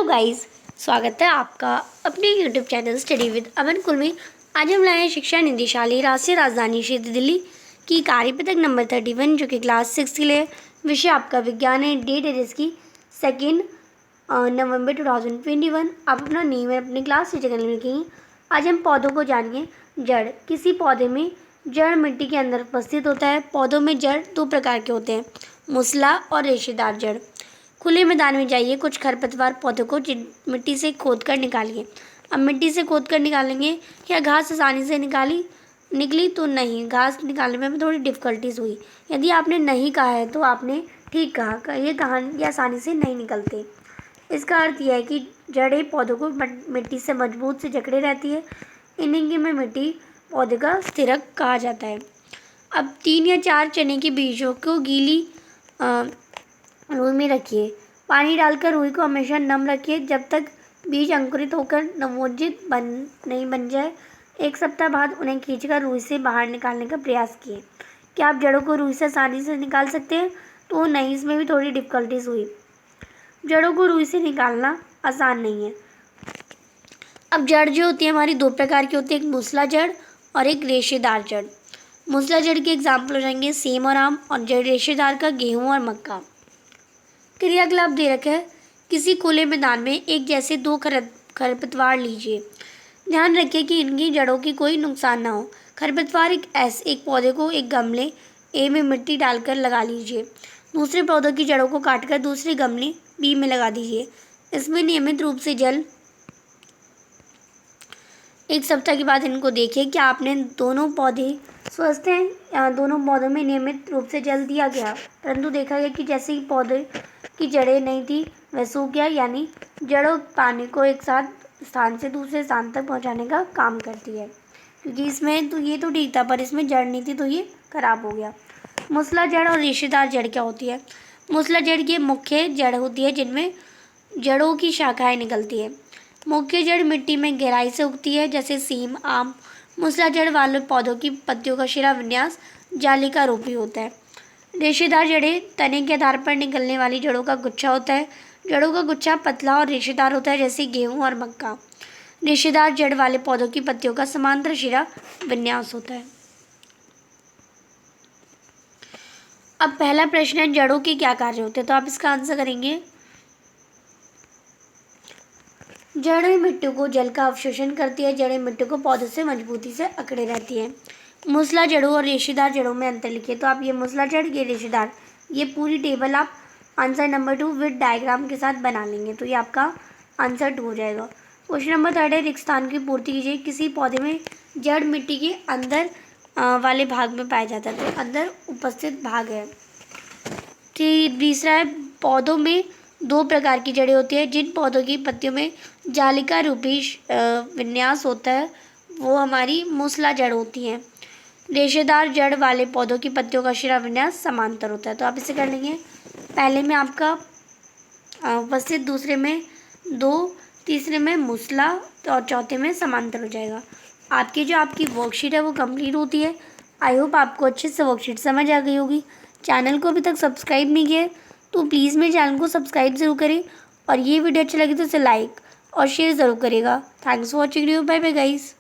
Guys, स्वागत है आपका अपने यूट्यूब चैनल स्टडी विद अमन कुल में। आज हम लाए हैं शिक्षा निदेशालय राष्ट्रीय राजधानी क्षेत्र दिल्ली की कार्यपत्रक नंबर 31 जो कि क्लास 6 के लिए। विषय आपका विज्ञान है। डेट है जिसकी 2 नवंबर 2021। आप अपना नेम है अपनी क्लास टीचर के लिखेंगे। आज हम पौधों को जानिए। जड़। किसी पौधे में जड़ मिट्टी के अंदर उपस्थित होता है। पौधों में जड़ 2 प्रकार के होते हैं, मूसला और रेशेदार जड़। खुले मैदान में जाइए, कुछ खरपतवार पौधों को मिट्टी से खोदकर निकालिए। अब मिट्टी से खोदकर निकालेंगे, क्या घास आसानी से निकली तो नहीं, घास निकालने में हमें थोड़ी डिफ़िकल्टीज हुई। यदि आपने नहीं कहा है तो आपने ठीक कहा, ये कहानी आसानी से नहीं निकलते। इसका अर्थ यह है कि जड़ें पौधों को मिट्टी से मजबूत से जकड़े रहती है। इन्हीं में मिट्टी पौधे का स्थिरक कहा जाता है। अब 3 या 4 चने के बीजों को गीली रुई में रखिए। पानी डालकर रुई को हमेशा नम रखिए जब तक बीज अंकुरित होकर नवोजित नहीं बन जाए। 1 सप्ताह बाद उन्हें खींचकर रुई से बाहर निकालने का प्रयास किए। क्या आप जड़ों को रुई से आसानी से निकाल सकते हैं? तो नहीं, इसमें भी थोड़ी डिफ़िकल्टीज हुई। जड़ों को रुई से निकालना आसान नहीं है। अब जड़ जो होती है हमारी 2 प्रकार की होती है, एक मूसला जड़ और एक रेशेदार जड़। मूसला जड़ के एग्जाम्पल हो जाएंगे सेम और आम, और जड़ रेशेदार का गेहूँ और मक्का। क्रियाकलाप दे रखा है। किसी खुले मैदान में एक जैसे 2 खरपतवार लीजिए। ध्यान रखिए कि इनकी जड़ों की कोई नुकसान ना हो। खरपतवार एक पौधे को एक गमले ए में मिट्टी डालकर लगा लीजिए। दूसरे पौधों की जड़ों को काटकर दूसरे गमले बी में लगा दीजिए। इसमें नियमित रूप से जल 1 सप्ताह के बाद इनको देखिए, क्या आपने दोनों पौधे स्वस्थ हैं। दोनों पौधों में नियमित रूप से जल दिया गया, परंतु देखा गया कि जैसे ही पौधे की जड़ें नहीं थी वह सूख गया, यानी जड़ों पानी को एक स्थान से दूसरे स्थान तक पहुंचाने का काम करती है। क्योंकि इसमें तो ये तो ठीक था, पर इसमें जड़ नहीं थी तो ये खराब हो गया। मूसला जड़ और रेशेदार जड़ क्या होती है? मूसला जड़ की मुख्य जड़ होती है जिनमें जड़ों की शाखाएं निकलती है। मुख्य जड़ मिट्टी में गहराई से उगती है, जैसे सीम, आम। मूसला जड़ वाले पौधों की पत्तियों का शिरा विन्यास जालिका रूपी होता है। रेशेदार जड़ें तने के आधार पर निकलने वाली जड़ों का गुच्छा होता है। जड़ों का गुच्छा पतला और रेशेदार होता है, जैसे गेहूं और मक्का। रेशेदार जड़ वाले पौधों की पत्तियों का समांतर शिरा विन्यास होता है। अब पहला प्रश्न है, जड़ों के क्या कार्य होते हैं? तो आप इसका आंसर करेंगे, जड़ें मिट्टी को जल का अवशोषण करती है। जड़ें मिट्टी को पौधों से मजबूती से अकड़े रहती है। मूसला जड़ों और रेशेदार जड़ों में अंतर लिखिए। तो आप ये मूसला जड़, ये रेशेदार, ये पूरी टेबल आप आंसर नंबर 2 विद डायग्राम के साथ बना लेंगे, तो ये आपका आंसर 2 हो जाएगा। क्वेश्चन नंबर 3 है, रिक्त स्थान की पूर्ति कीजिए। किसी पौधे में जड़ मिट्टी के अंदर वाले भाग में पाया जाता है, तो अंदर उपस्थित भाग है। तीसरा है, पौधों में 2 प्रकार की जड़ें होती है। जिन पौधों की पत्तियों में जालिका रूपी विन्यास होता है वो हमारी मूसला जड़ होती हैं। रेशेदार जड़ वाले पौधों की पत्तियों का शिरा विन्यास समांतर होता है। तो आप इसे कर लेंगे, पहले में आपका उपस्थित, दूसरे में 2, तीसरे में मूसला और चौथे में समांतर हो जाएगा। आपकी वर्कशीट है वो कंप्लीट होती है। आई होप आपको अच्छे से वर्कशीट समझ आ गई होगी। चैनल को अभी तक सब्सक्राइब नहीं किया है तो प्लीज़ मेरे चैनल को सब्सक्राइब ज़रूर करें, और ये वीडियो अच्छी लगी तो इसे लाइक और शेयर ज़रूर करेगा। Thanks for watching video. Bye bye guys.